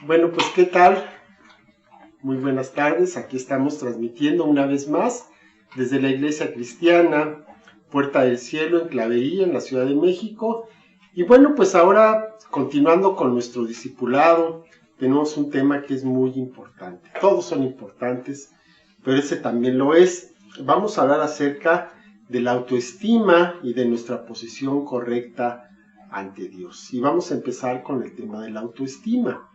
Bueno, pues ¿qué tal? Muy buenas tardes, aquí estamos transmitiendo una vez más desde la Iglesia Cristiana Puerta del Cielo en Clavería, en la Ciudad de México. Y bueno, pues ahora continuando con nuestro discipulado, tenemos un tema que es muy importante. Todos son importantes, pero ese también lo es. Vamos a hablar acerca de la autoestima y de nuestra posición correcta ante Dios. Y vamos a empezar con el tema de la autoestima.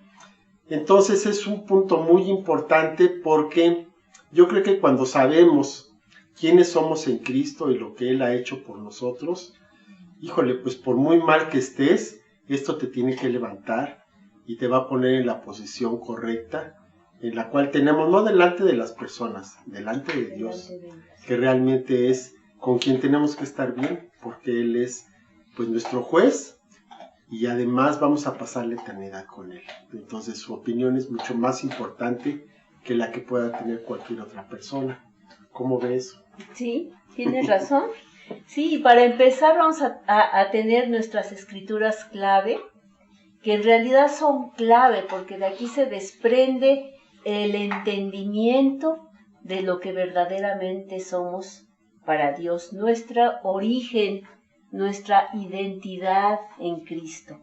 Entonces es un punto muy importante porque yo creo que cuando sabemos quiénes somos en Cristo y lo que Él ha hecho por nosotros, híjole, pues por muy mal que estés, esto te tiene que levantar y te va a poner en la posición correcta, en la cual tenemos, no delante de las personas, delante de Dios, que realmente es con quien tenemos que estar bien, porque Él es pues nuestro juez, y además vamos a pasar la eternidad con Él. Entonces su opinión es mucho más importante que la que pueda tener cualquier otra persona. ¿Cómo ves? Sí, tienes razón. Sí, y para empezar vamos a tener nuestras escrituras clave, que en realidad son clave, porque de aquí se desprende el entendimiento de lo que verdaderamente somos para Dios, nuestro origen, nuestra identidad en Cristo.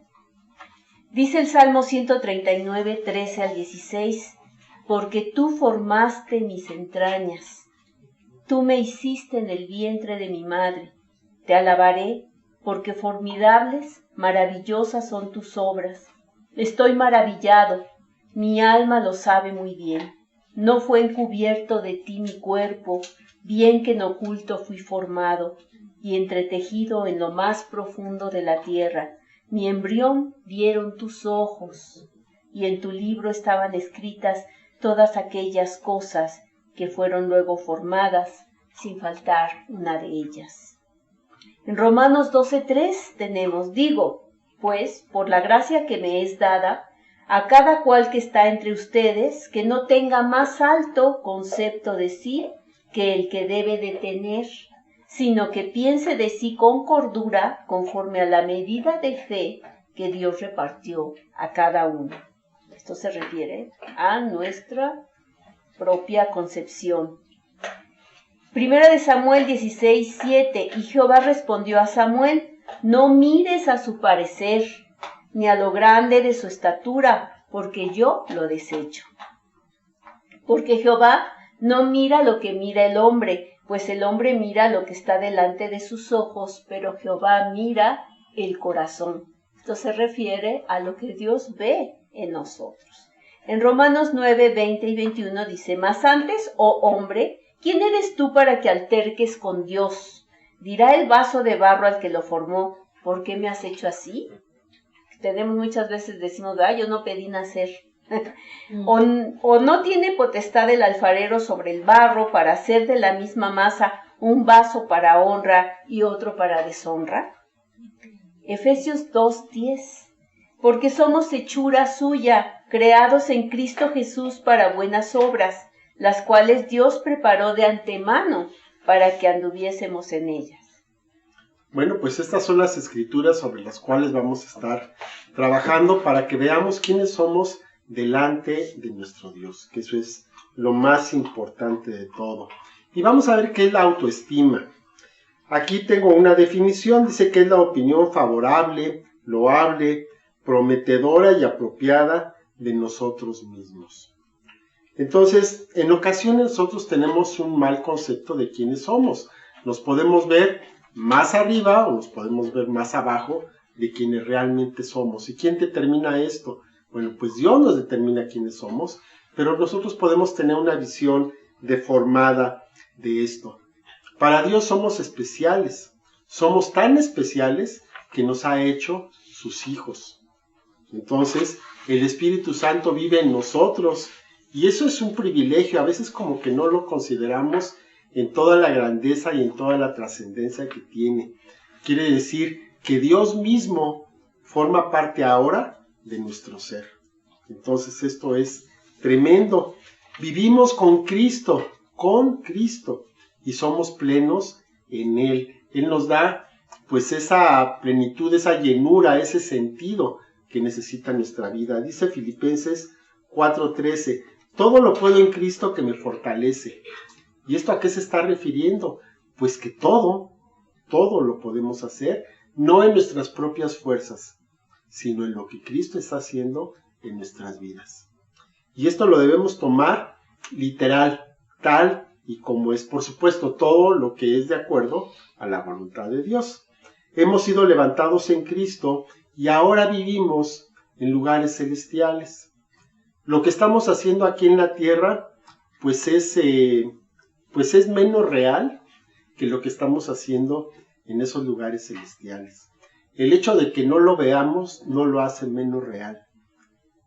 Dice el Salmo 139, 13 al 16, porque tú formaste mis entrañas, tú me hiciste en el vientre de mi madre, te alabaré, porque formidables, maravillosas son tus obras. Estoy maravillado, mi alma lo sabe muy bien. No fue encubierto de ti mi cuerpo, bien que en oculto fui formado, y entretejido en lo más profundo de la tierra. Mi embrión vieron tus ojos, y en tu libro estaban escritas todas aquellas cosas que fueron luego formadas, sin faltar una de ellas. En Romanos 12:3 tenemos, digo, pues, por la gracia que me es dada, a cada cual que está entre ustedes, que no tenga más alto concepto de sí que el que debe de tener, sino que piense de sí con cordura, conforme a la medida de fe que Dios repartió a cada uno. Esto se refiere a nuestra propia concepción. Primera de Samuel 16:7, y Jehová respondió a Samuel, no mires a su parecer, ni a lo grande de su estatura, porque yo lo desecho. Porque Jehová no mira lo que mira el hombre, pues el hombre mira lo que está delante de sus ojos, pero Jehová mira el corazón. Esto se refiere a lo que Dios ve en nosotros. En Romanos 9, 20 y 21 dice, mas antes, oh hombre, ¿quién eres tú para que alterques con Dios? Dirá el vaso de barro al que lo formó, ¿por qué me has hecho así? Tenemos muchas veces, decimos, yo no pedí nacer. o no tiene potestad el alfarero sobre el barro para hacer de la misma masa un vaso para honra y otro para deshonra. Efesios 2:10, porque somos hechura suya, creados en Cristo Jesús para buenas obras, las cuales Dios preparó de antemano para que anduviésemos en ellas. Bueno, pues estas son las escrituras sobre las cuales vamos a estar trabajando para que veamos quiénes somos delante de nuestro Dios, que eso es lo más importante de todo. Y vamos a ver qué es la autoestima. Aquí tengo una definición, dice que es la opinión favorable, loable, prometedora y apropiada de nosotros mismos. Entonces, en ocasiones nosotros tenemos un mal concepto de quiénes somos. Nos podemos ver más arriba o nos podemos ver más abajo de quienes realmente somos. ¿Y quién determina esto? Bueno, pues Dios nos determina quiénes somos, pero nosotros podemos tener una visión deformada de esto. Para Dios somos especiales. Somos tan especiales que nos ha hecho sus hijos. Entonces, el Espíritu Santo vive en nosotros y eso es un privilegio. A veces como que no lo consideramos en toda la grandeza y en toda la trascendencia que tiene. Quiere decir que Dios mismo forma parte ahora de nuestro ser. Entonces esto es tremendo. Vivimos con Cristo, y somos plenos en Él. Él nos da pues esa plenitud, esa llenura, ese sentido que necesita nuestra vida. Dice Filipenses 4:13. Todo lo puedo en Cristo que me fortalece. ¿Y esto a qué se está refiriendo? Pues que todo lo podemos hacer, no en nuestras propias fuerzas, sino en lo que Cristo está haciendo en nuestras vidas. Y esto lo debemos tomar literal, tal y como es, por supuesto, todo lo que es de acuerdo a la voluntad de Dios. Hemos sido levantados en Cristo y ahora vivimos en lugares celestiales. Lo que estamos haciendo aquí en la tierra, pues es menos real que lo que estamos haciendo en esos lugares celestiales. El hecho de que no lo veamos no lo hace menos real.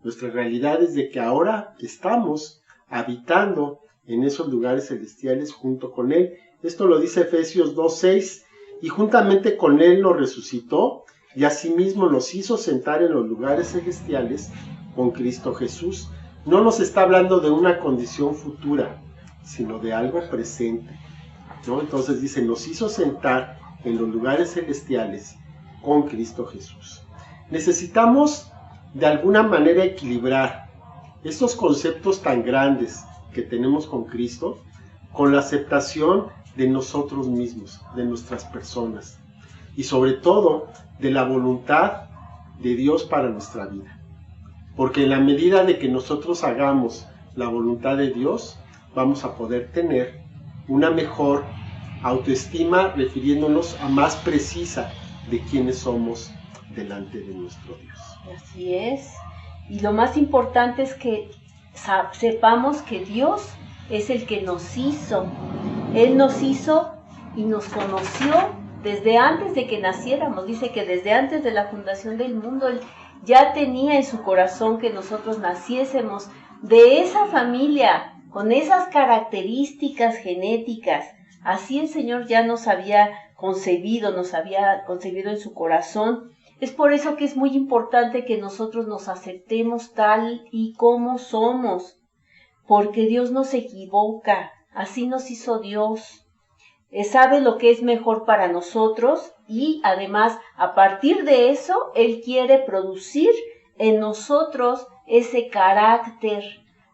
Nuestra realidad es de que ahora estamos habitando en esos lugares celestiales junto con Él. Esto lo dice Efesios 2:6, y juntamente con Él nos resucitó y asimismo nos hizo sentar en los lugares celestiales con Cristo Jesús. No nos está hablando de una condición futura, sino de algo presente, ¿no? Entonces dice, nos hizo sentar en los lugares celestiales con Cristo Jesús. Necesitamos de alguna manera equilibrar estos conceptos tan grandes que tenemos con Cristo con la aceptación de nosotros mismos, de nuestras personas y sobre todo de la voluntad de Dios para nuestra vida. Porque en la medida de que nosotros hagamos la voluntad de Dios, vamos a poder tener una mejor autoestima, refiriéndonos a más precisa de quiénes somos delante de nuestro Dios. Así es. Y lo más importante es que sepamos que Dios es el que nos hizo. Él nos hizo y nos conoció desde antes de que naciéramos. Dice que desde antes de la fundación del mundo, Él ya tenía en su corazón que nosotros naciésemos de esa familia, con esas características genéticas. Así el Señor ya nos había concebido en su corazón. Es por eso que es muy importante que nosotros nos aceptemos tal y como somos, porque Dios no se equivoca, así nos hizo Dios. Sabe lo que es mejor para nosotros y además a partir de eso Él quiere producir en nosotros ese carácter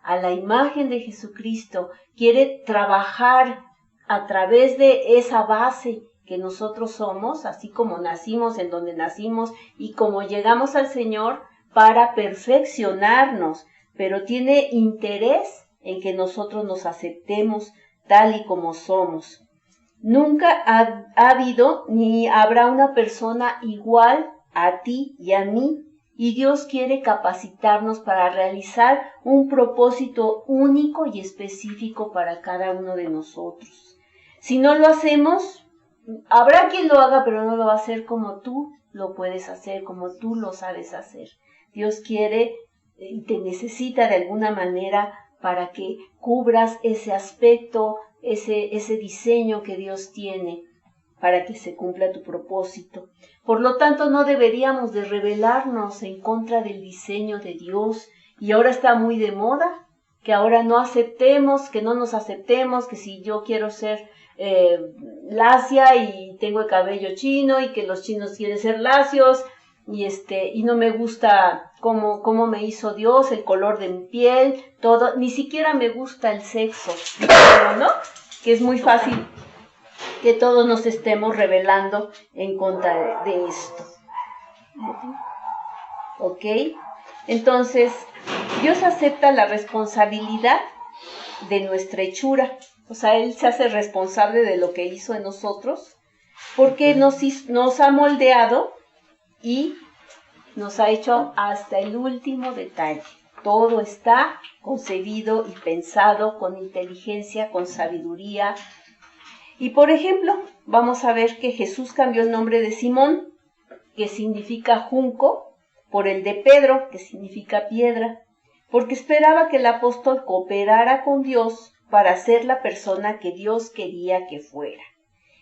a la imagen de Jesucristo. Quiere trabajar a través de esa base que nosotros somos, así como nacimos en donde nacimos y como llegamos al Señor, para perfeccionarnos, pero tiene interés en que nosotros nos aceptemos tal y como somos. Nunca ha habido ni habrá una persona igual a ti y a mí, y Dios quiere capacitarnos para realizar un propósito único y específico para cada uno de nosotros. Si no lo hacemos, habrá quien lo haga, pero no lo va a hacer como tú lo puedes hacer, como tú lo sabes hacer. Dios quiere y te necesita de alguna manera para que cubras ese aspecto, ese diseño que Dios tiene para que se cumpla tu propósito. Por lo tanto, no deberíamos de rebelarnos en contra del diseño de Dios. Y ahora está muy de moda que ahora no aceptemos, que no nos aceptemos, que si yo quiero ser lacia y tengo el cabello chino y que los chinos quieren ser lacios y no me gusta cómo me hizo Dios, el color de mi piel, todo, ni siquiera me gusta el sexo, ¿no? Que es muy fácil que todos nos estemos rebelando en contra de esto. ¿Ok? Entonces, Dios acepta la responsabilidad de nuestra hechura. O sea, Él se hace responsable de lo que hizo en nosotros, porque nos ha moldeado y nos ha hecho hasta el último detalle. Todo está concebido y pensado con inteligencia, con sabiduría. Y por ejemplo, vamos a ver que Jesús cambió el nombre de Simón, que significa junco, por el de Pedro, que significa piedra, porque esperaba que el apóstol cooperara con Dios para ser la persona que Dios quería que fuera.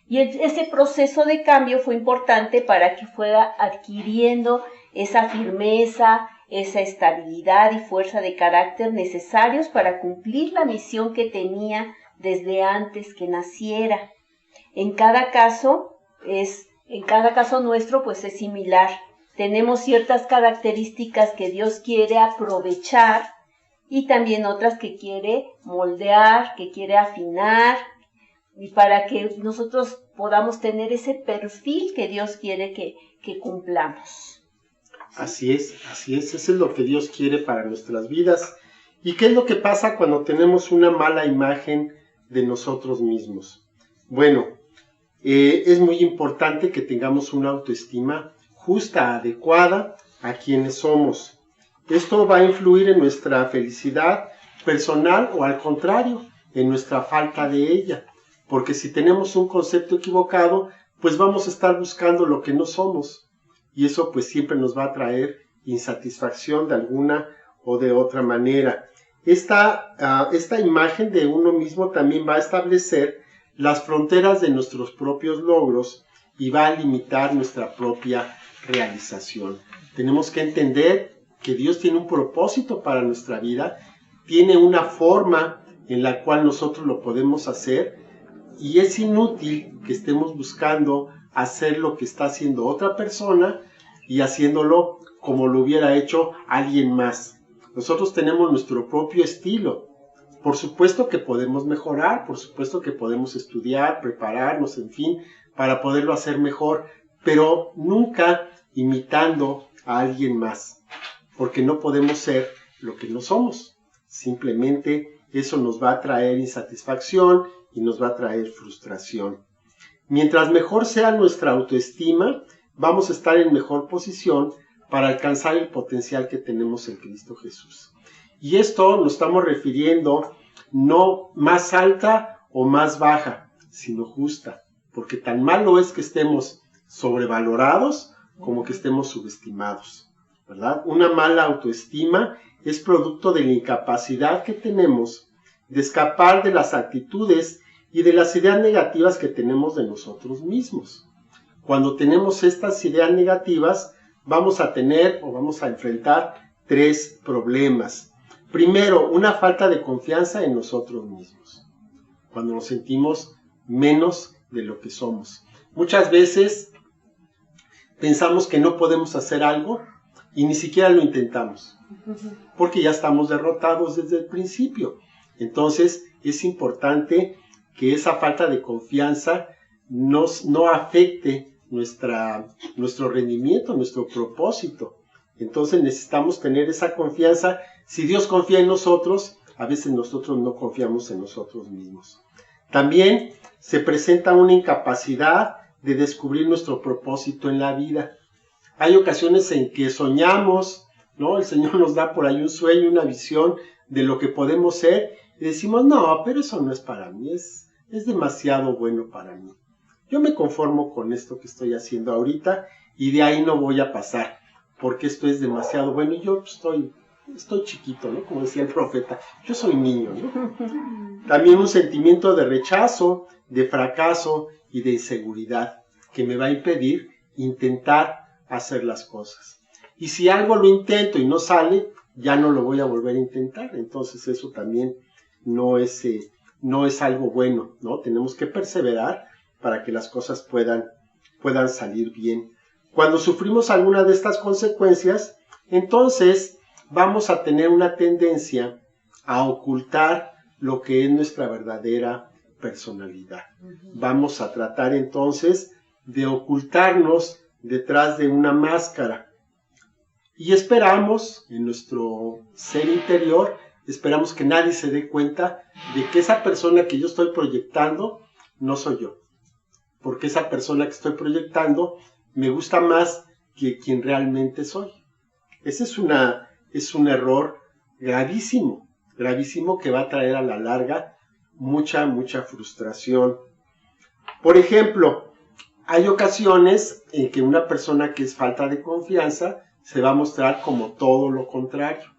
Y ese proceso de cambio fue importante para que fuera adquiriendo esa firmeza, esa estabilidad y fuerza de carácter necesarios para cumplir la misión que tenía desde antes que naciera. En cada caso nuestro pues es similar. Tenemos ciertas características que Dios quiere aprovechar y también otras que quiere moldear, que quiere afinar, y para que nosotros podamos tener ese perfil que Dios quiere que cumplamos. Así es, eso es lo que Dios quiere para nuestras vidas. ¿Y qué es lo que pasa cuando tenemos una mala imagen de nosotros mismos? Bueno, es muy importante que tengamos una autoestima justa, adecuada a quienes somos. Esto va a influir en nuestra felicidad personal o al contrario, en nuestra falta de ella. Porque si tenemos un concepto equivocado, pues vamos a estar buscando lo que no somos. Y eso pues siempre nos va a traer insatisfacción de alguna o de otra manera. Esta imagen de uno mismo también va a establecer las fronteras de nuestros propios logros y va a limitar nuestra propia realización. Tenemos que entender que Dios tiene un propósito para nuestra vida, tiene una forma en la cual nosotros lo podemos hacer y es inútil que estemos buscando hacer lo que está haciendo otra persona y haciéndolo como lo hubiera hecho alguien más. Nosotros tenemos nuestro propio estilo. Por supuesto que podemos mejorar, por supuesto que podemos estudiar, prepararnos, en fin, para poderlo hacer mejor, pero nunca imitando a alguien más, porque no podemos ser lo que no somos. Simplemente eso nos va a traer insatisfacción y nos va a traer frustración. Mientras mejor sea nuestra autoestima, vamos a estar en mejor posición para alcanzar el potencial que tenemos en Cristo Jesús. Y esto nos estamos refiriendo no más alta o más baja, sino justa, porque tan malo es que estemos sobrevalorados como que estemos subestimados, ¿verdad? Una mala autoestima es producto de la incapacidad que tenemos de escapar de las actitudes y de las ideas negativas que tenemos de nosotros mismos. Cuando tenemos estas ideas negativas, vamos a tener o vamos a enfrentar 3 problemas. Primero, una falta de confianza en nosotros mismos, cuando nos sentimos menos de lo que somos. Muchas veces pensamos que no podemos hacer algo y ni siquiera lo intentamos, porque ya estamos derrotados desde el principio. Entonces, es importante que esa falta de confianza no afecte nuestro rendimiento, nuestro propósito. Entonces necesitamos tener esa confianza. Si Dios confía en nosotros, a veces nosotros no confiamos en nosotros mismos. También se presenta una incapacidad de descubrir nuestro propósito en la vida. Hay ocasiones en que soñamos, ¿no? El Señor nos da por ahí un sueño, una visión de lo que podemos ser y decimos, no, pero eso no es para mí, es demasiado bueno para mí. Yo me conformo con esto que estoy haciendo ahorita y de ahí no voy a pasar, porque esto es demasiado bueno y yo estoy chiquito, ¿no? Como decía el profeta, yo soy niño, ¿no? También un sentimiento de rechazo, de fracaso y de inseguridad que me va a impedir intentar hacer las cosas. Y si algo lo intento y no sale, ya no lo voy a volver a intentar. Entonces eso también no es algo bueno, ¿no? Tenemos que perseverar para que las cosas puedan salir bien. Cuando sufrimos alguna de estas consecuencias, entonces vamos a tener una tendencia a ocultar lo que es nuestra verdadera personalidad. Vamos a tratar entonces de ocultarnos detrás de una máscara. Y esperamos, en nuestro ser interior, esperamos que nadie se dé cuenta de que esa persona que yo estoy proyectando no soy yo. Porque esa persona que estoy proyectando me gusta más que quien realmente soy. Ese es un error gravísimo, gravísimo que va a traer a la larga mucha frustración. Por ejemplo, hay ocasiones en que una persona que es falta de confianza se va a mostrar como todo lo contrario.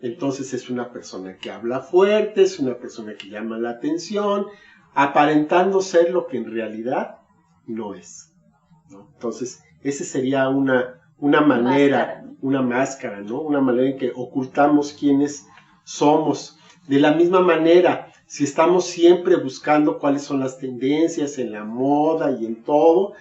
Entonces es una persona que habla fuerte, es una persona que llama la atención, aparentando ser lo que en realidad no es, ¿no? Entonces, esa sería una manera, una máscara, ¿no? Una manera en que ocultamos quiénes somos. De la misma manera, si estamos siempre buscando cuáles son las tendencias en la moda y en todo,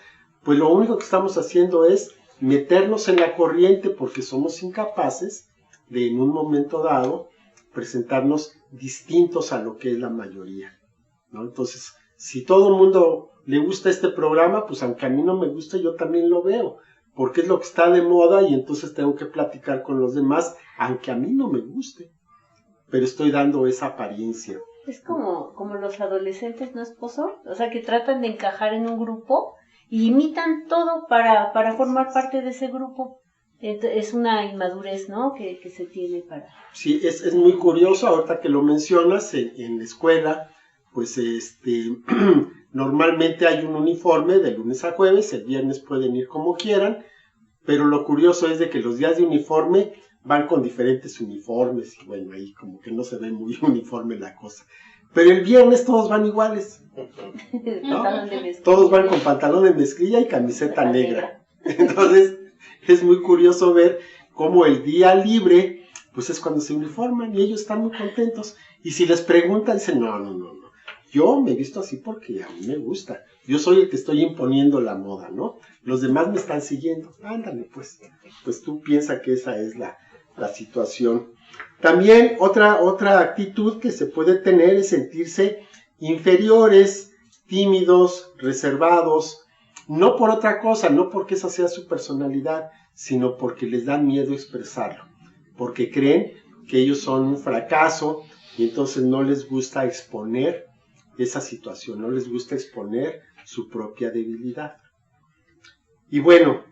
pues lo único que estamos haciendo es meternos en la corriente porque somos incapaces de en un momento dado presentarnos distintos a lo que es la mayoría, ¿no? Entonces, si todo el mundo le gusta este programa, pues aunque a mí no me guste, yo también lo veo, porque es lo que está de moda y entonces tengo que platicar con los demás, aunque a mí no me guste, pero estoy dando esa apariencia. Es como los adolescentes, ¿no, esposo? O sea, que tratan de encajar en un grupo y imitan todo para formar parte de ese grupo. Es una inmadurez, ¿no? Que se tiene para... Sí, es muy curioso, ahorita que lo mencionas, en la escuela, pues normalmente hay un uniforme de lunes a jueves, el viernes pueden ir como quieran, pero lo curioso es de que los días de uniforme van con diferentes uniformes, y bueno, ahí como que no se ve muy uniforme la cosa. Pero el viernes todos van iguales, ¿no? Todos van con pantalón de mezclilla y camiseta negra. Entonces, es muy curioso ver cómo el día libre, pues es cuando se uniforman y ellos están muy contentos. Y si les preguntan, dicen, no, yo me he visto así porque a mí me gusta. Yo soy el que estoy imponiendo la moda, ¿no? Los demás me están siguiendo. Ándale, pues tú piensa que esa es la situación. También otra actitud que se puede tener es sentirse inferiores, tímidos, reservados, no por otra cosa, no porque esa sea su personalidad, sino porque les da miedo expresarlo, porque creen que ellos son un fracaso y entonces no les gusta exponer esa situación, no les gusta exponer su propia debilidad. Y bueno,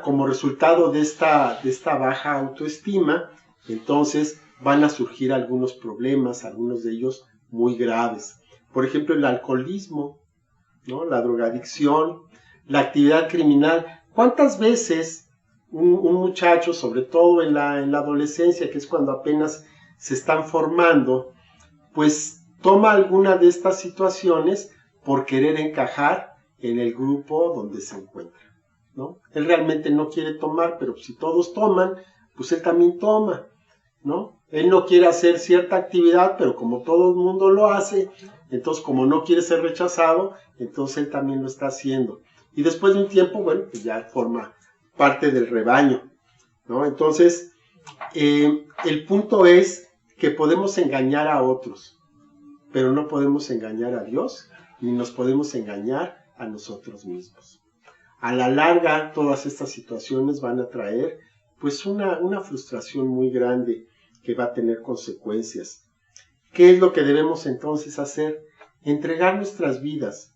como resultado de esta baja autoestima, entonces van a surgir algunos problemas, algunos de ellos muy graves. Por ejemplo, el alcoholismo, ¿no? La drogadicción, la actividad criminal. ¿Cuántas veces un muchacho, sobre todo en la adolescencia, que es cuando apenas se están formando, pues toma alguna de estas situaciones por querer encajar en el grupo donde se encuentra, ¿no? Él realmente no quiere tomar, pero si todos toman, pues él también toma, ¿no? Él no quiere hacer cierta actividad, pero como todo el mundo lo hace, entonces como no quiere ser rechazado, entonces él también lo está haciendo. Y después de un tiempo, bueno, pues ya forma parte del rebaño, ¿no? Entonces, el punto es que podemos engañar a otros, pero no podemos engañar a Dios, ni nos podemos engañar a nosotros mismos. A la larga, todas estas situaciones van a traer, pues, una frustración muy grande que va a tener consecuencias. ¿Qué es lo que debemos entonces hacer? Entregar nuestras vidas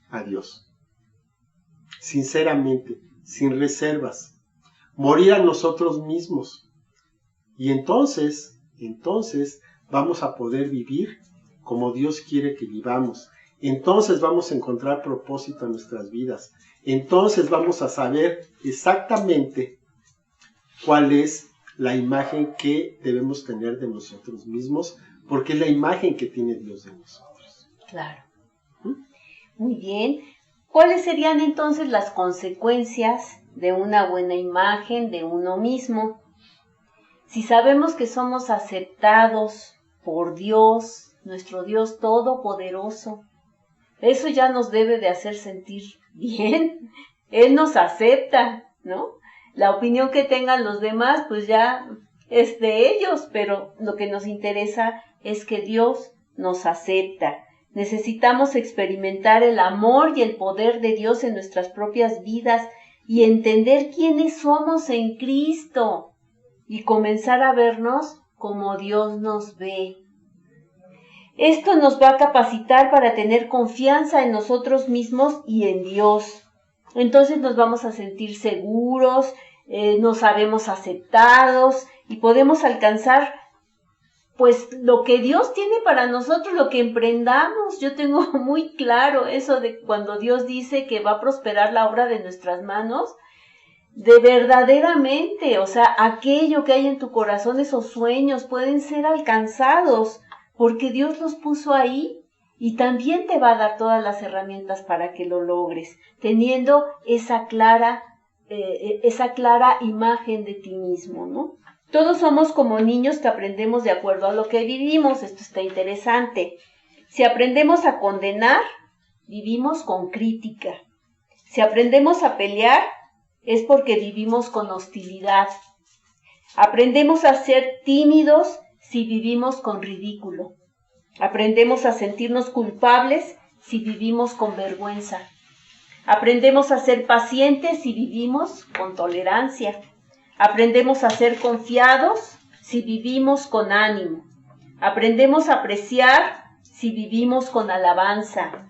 a Dios, sinceramente, sin reservas, morir a nosotros mismos. Y entonces vamos a poder vivir como Dios quiere que vivamos. Entonces vamos a encontrar propósito en nuestras vidas. Entonces vamos a saber exactamente cuál es la imagen que debemos tener de nosotros mismos, porque es la imagen que tiene Dios de nosotros. Claro. Muy bien. ¿Cuáles serían entonces las consecuencias de una buena imagen de uno mismo? Si sabemos que somos aceptados por Dios, nuestro Dios todopoderoso, eso ya nos debe de hacer sentir bien. Él nos acepta, ¿no? La opinión que tengan los demás, pues ya es de ellos, pero lo que nos interesa es que Dios nos acepta. Necesitamos experimentar el amor y el poder de Dios en nuestras propias vidas y entender quiénes somos en Cristo y comenzar a vernos como Dios nos ve. Esto nos va a capacitar para tener confianza en nosotros mismos y en Dios. Entonces nos vamos a sentir seguros, nos sabemos aceptados y podemos alcanzar pues lo que Dios tiene para nosotros, lo que emprendamos. Yo tengo muy claro eso de cuando Dios dice que va a prosperar la obra de nuestras manos, de verdaderamente, o sea, aquello que hay en tu corazón, esos sueños pueden ser alcanzados, porque Dios los puso ahí y también te va a dar todas las herramientas para que lo logres, teniendo esa clara imagen de ti mismo, ¿no? Todos somos como niños que aprendemos de acuerdo a lo que vivimos. Esto está interesante. Si aprendemos a condenar, vivimos con crítica. Si aprendemos a pelear, es porque vivimos con hostilidad. Aprendemos a ser tímidos si vivimos con ridículo. Aprendemos a sentirnos culpables si vivimos con vergüenza. Aprendemos a ser pacientes si vivimos con tolerancia. Aprendemos a ser confiados si vivimos con ánimo. Aprendemos a apreciar si vivimos con alabanza.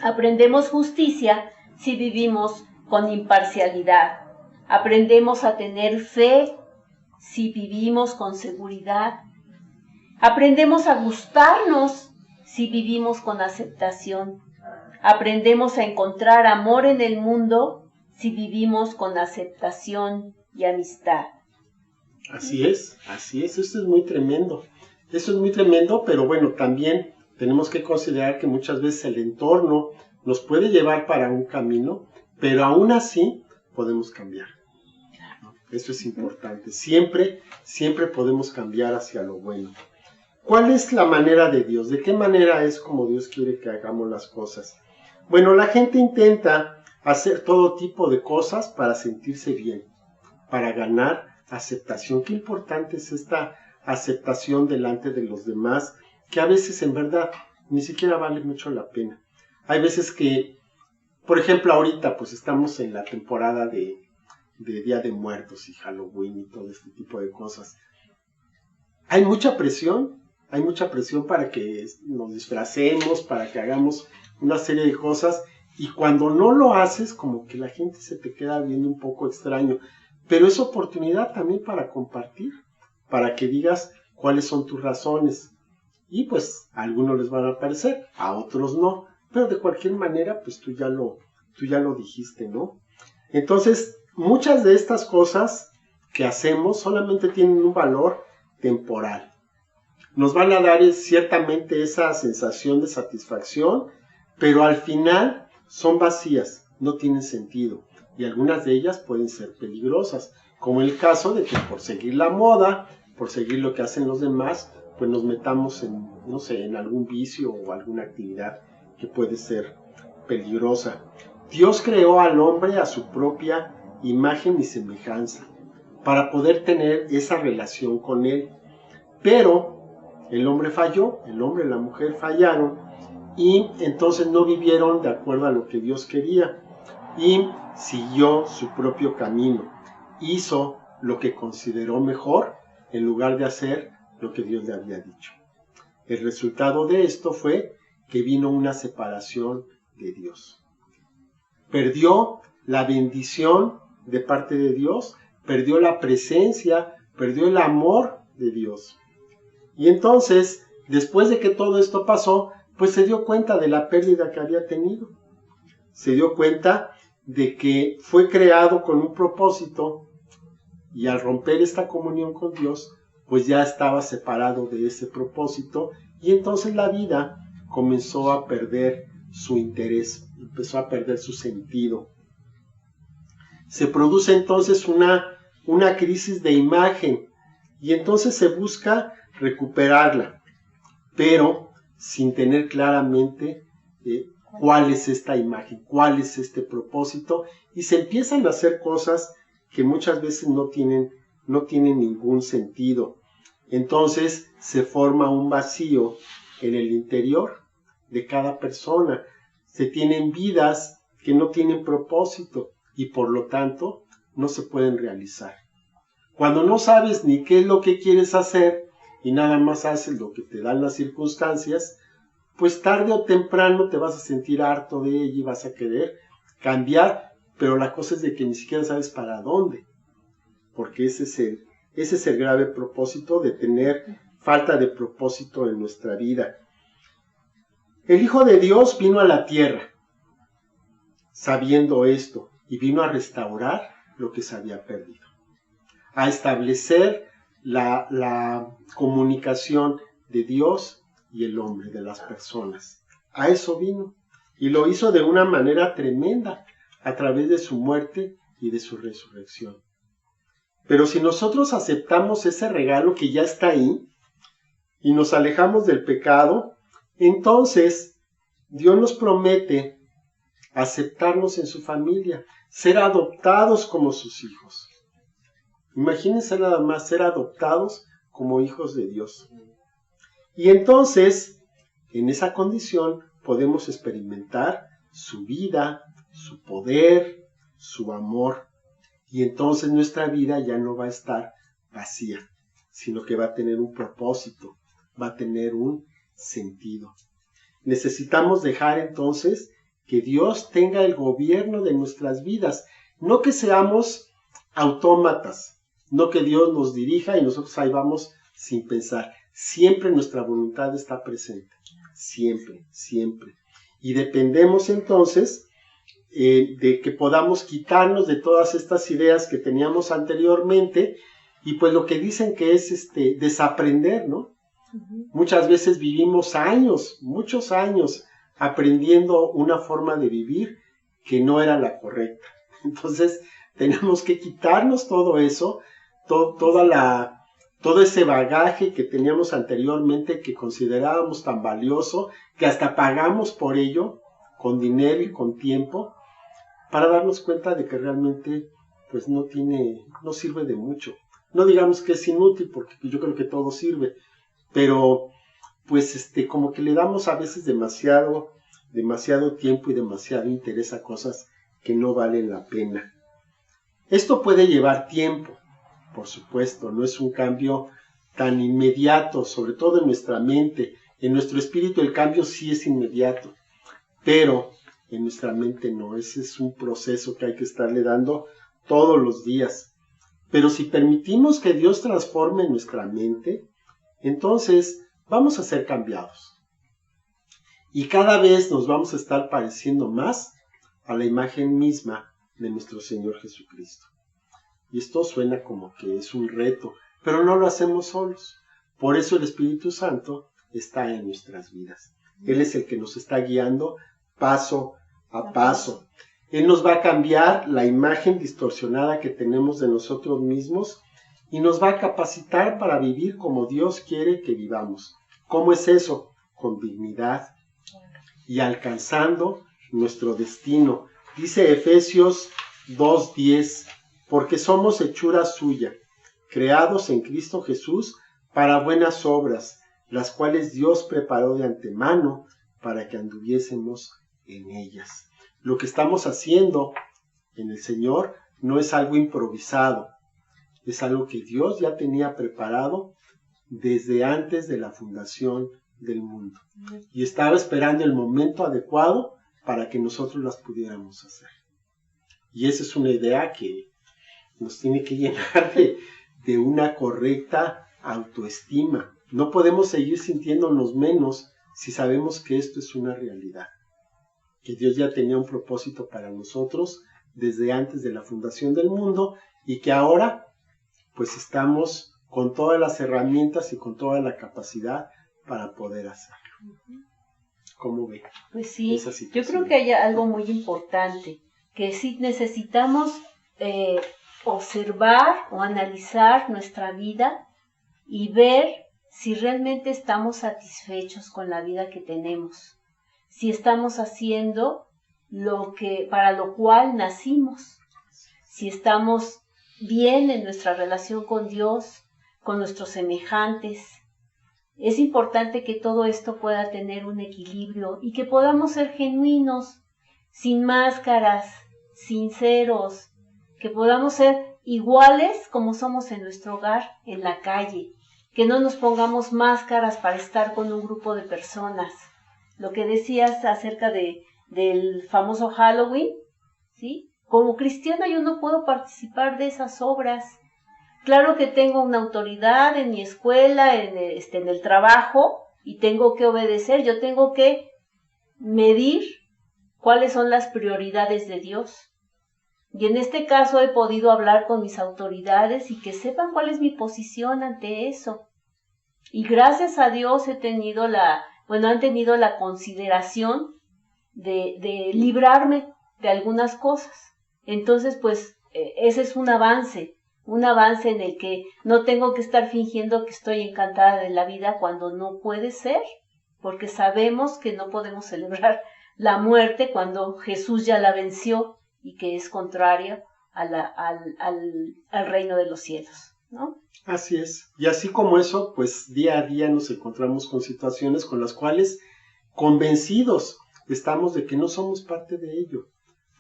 Aprendemos justicia si vivimos con imparcialidad. Aprendemos a tener fe si vivimos con seguridad. Aprendemos a gustarnos si vivimos con aceptación. Aprendemos a encontrar amor en el mundo si vivimos con aceptación y amistad. Así es, eso es muy tremendo. Eso es muy tremendo, pero bueno, también tenemos que considerar que muchas veces el entorno nos puede llevar para un camino, pero aún así podemos cambiar. Eso es importante. Siempre podemos cambiar hacia lo bueno. ¿Cuál es la manera de Dios? ¿De qué manera es como Dios quiere que hagamos las cosas? Bueno, la gente intenta hacer todo tipo de cosas para sentirse bien, para ganar aceptación. Qué importante es esta aceptación delante de los demás, que a veces en verdad ni siquiera vale mucho la pena. Hay veces que, por ejemplo, ahorita pues estamos en la temporada de Día de Muertos y Halloween y todo este tipo de cosas. Hay mucha presión para que nos disfracemos, para que hagamos una serie de cosas, y cuando no lo haces, como que la gente se te queda viendo un poco extraño, pero es oportunidad también para compartir, para que digas cuáles son tus razones, y pues a algunos les van a parecer, a otros no, pero de cualquier manera, pues tú ya lo dijiste, ¿no? Entonces, muchas de estas cosas que hacemos solamente tienen un valor temporal. Nos van a dar ciertamente esa sensación de satisfacción, pero al final son vacías, no tienen sentido, y algunas de ellas pueden ser peligrosas, como el caso de que por seguir la moda, por seguir lo que hacen los demás, pues nos metamos en algún vicio o alguna actividad que puede ser peligrosa. Dios creó al hombre a su propia imagen y semejanza, para poder tener esa relación con él, pero el hombre falló, el hombre y la mujer fallaron, y entonces no vivieron de acuerdo a lo que Dios quería, y siguió su propio camino, hizo lo que consideró mejor, en lugar de hacer lo que Dios le había dicho. El resultado de esto fue que vino una separación de Dios. Perdió la bendición de parte de Dios, perdió la presencia, perdió el amor de Dios. Y entonces, después de que todo esto pasó, pues se dio cuenta de la pérdida que había tenido. Se dio cuenta de que fue creado con un propósito, y al romper esta comunión con Dios, pues ya estaba separado de ese propósito, y entonces la vida comenzó a perder su interés, empezó a perder su sentido. Se produce entonces una crisis de imagen, y entonces se busca recuperarla, pero sin tener claramente cuál es esta imagen, cuál es este propósito, y se empiezan a hacer cosas que muchas veces no tienen ningún sentido. Entonces se forma un vacío en el interior de cada persona. Se tienen vidas que no tienen propósito y por lo tanto no se pueden realizar. Cuando no sabes ni qué es lo que quieres hacer y nada más haces lo que te dan las circunstancias, pues tarde o temprano te vas a sentir harto de ella y vas a querer cambiar, pero la cosa es de que ni siquiera sabes para dónde, porque ese es el grave propósito de tener falta de propósito en nuestra vida. El Hijo de Dios vino a la tierra sabiendo esto y vino a restaurar lo que se había perdido, a establecer la comunicación de Dios y el hombre, de las personas. A eso vino, y lo hizo de una manera tremenda, a través de su muerte y de su resurrección. Pero si nosotros aceptamos ese regalo que ya está ahí, y nos alejamos del pecado, entonces Dios nos promete aceptarnos en su familia, ser adoptados como sus hijos. Imagínense nada más ser adoptados como hijos de Dios. Y entonces, en esa condición, podemos experimentar su vida, su poder, su amor. Y entonces nuestra vida ya no va a estar vacía, sino que va a tener un propósito, va a tener un sentido. Necesitamos dejar entonces que Dios tenga el gobierno de nuestras vidas, no que seamos autómatas, no que Dios nos dirija y nosotros ahí vamos sin pensar. Siempre nuestra voluntad está presente, siempre, siempre. Y dependemos entonces de que podamos quitarnos de todas estas ideas que teníamos anteriormente y pues lo que dicen que es desaprender, ¿no? Muchas veces vivimos años, muchos años, aprendiendo una forma de vivir que no era la correcta. Entonces, tenemos que quitarnos todo eso, todo ese bagaje que teníamos anteriormente, que considerábamos tan valioso, que hasta pagamos por ello, con dinero y con tiempo, para darnos cuenta de que realmente pues no sirve de mucho. No digamos que es inútil, porque yo creo que todo sirve, pero pues como que le damos a veces demasiado tiempo y demasiado interés a cosas que no valen la pena. Esto puede llevar tiempo, por supuesto, no es un cambio tan inmediato, sobre todo en nuestra mente. En nuestro espíritu el cambio sí es inmediato, pero en nuestra mente no. Ese es un proceso que hay que estarle dando todos los días. Pero si permitimos que Dios transforme nuestra mente, entonces vamos a ser cambiados. Y cada vez nos vamos a estar pareciendo más a la imagen misma de nuestro Señor Jesucristo. Y esto suena como que es un reto, pero no lo hacemos solos. Por eso el Espíritu Santo está en nuestras vidas. Él es el que nos está guiando paso a paso. Él nos va a cambiar la imagen distorsionada que tenemos de nosotros mismos y nos va a capacitar para vivir como Dios quiere que vivamos. ¿Cómo es eso? Con dignidad y alcanzando nuestro destino. Dice Efesios 2:10, porque somos hechura suya, creados en Cristo Jesús para buenas obras, las cuales Dios preparó de antemano para que anduviésemos en ellas. Lo que estamos haciendo en el Señor no es algo improvisado, es algo que Dios ya tenía preparado desde antes de la fundación del mundo. Y estaba esperando el momento adecuado para que nosotros las pudiéramos hacer. Y esa es una idea que nos tiene que llenar de una correcta autoestima. No podemos seguir sintiéndonos menos si sabemos que esto es una realidad. Que Dios ya tenía un propósito para nosotros desde antes de la fundación del mundo y que ahora pues estamos con todas las herramientas y con toda la capacidad para poder hacerlo. ¿Cómo ve? Pues sí, yo creo que hay algo muy importante, que sí necesitamos observar o analizar nuestra vida y ver si realmente estamos satisfechos con la vida que tenemos, si estamos haciendo para lo cual nacimos, si estamos bien en nuestra relación con Dios, con nuestros semejantes. Es importante que todo esto pueda tener un equilibrio y que podamos ser genuinos, sin máscaras, sinceros, que podamos ser iguales como somos en nuestro hogar, en la calle, que no nos pongamos máscaras para estar con un grupo de personas. Lo que decías acerca del famoso Halloween, ¿sí? Como cristiana yo no puedo participar de esas obras. Claro que tengo una autoridad en mi escuela, en el trabajo, y tengo que obedecer. Yo tengo que medir cuáles son las prioridades de Dios. Y en este caso he podido hablar con mis autoridades y que sepan cuál es mi posición ante eso. Y gracias a Dios han tenido la consideración de librarme de algunas cosas. Entonces, pues, ese es un avance en el que no tengo que estar fingiendo que estoy encantada de la vida cuando no puede ser, porque sabemos que no podemos celebrar la muerte cuando Jesús ya la venció y que es contrario al reino de los cielos. ¿no? Así es. Y así como eso, pues día a día nos encontramos con situaciones con las cuales convencidos estamos de que no somos parte de ello.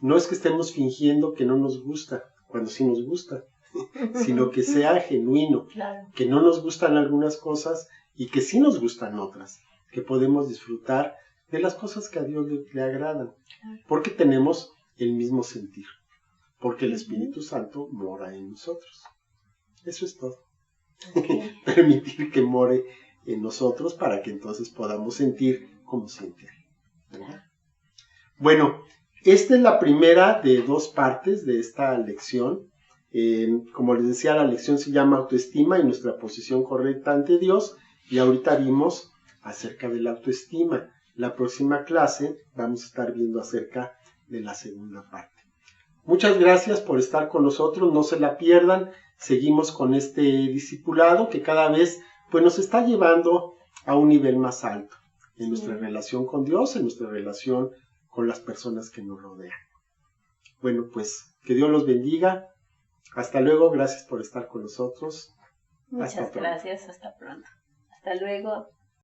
No es que estemos fingiendo que no nos gusta, cuando sí nos gusta, sino que sea genuino, Claro. que no nos gustan algunas cosas y que sí nos gustan otras, que podemos disfrutar de las cosas que a Dios le agradan, porque tenemos el mismo sentir, porque el Espíritu Santo mora en nosotros. Eso es todo. Okay. Permitir que more en nosotros para que entonces podamos sentir como siente Él, ¿verdad? Bueno, esta es la primera de dos partes de esta lección. Como les decía, la lección se llama autoestima y nuestra posición correcta ante Dios, y ahorita vimos acerca de la autoestima. La próxima clase vamos a estar viendo acerca de la segunda parte. Muchas gracias por estar con nosotros, no se la pierdan. Seguimos con este discipulado que cada vez pues, nos está llevando a un nivel más alto en nuestra relación con Dios, en nuestra relación con las personas que nos rodean. Bueno, pues que Dios los bendiga. Hasta luego, gracias por estar con nosotros. Muchas gracias, hasta pronto. Hasta luego.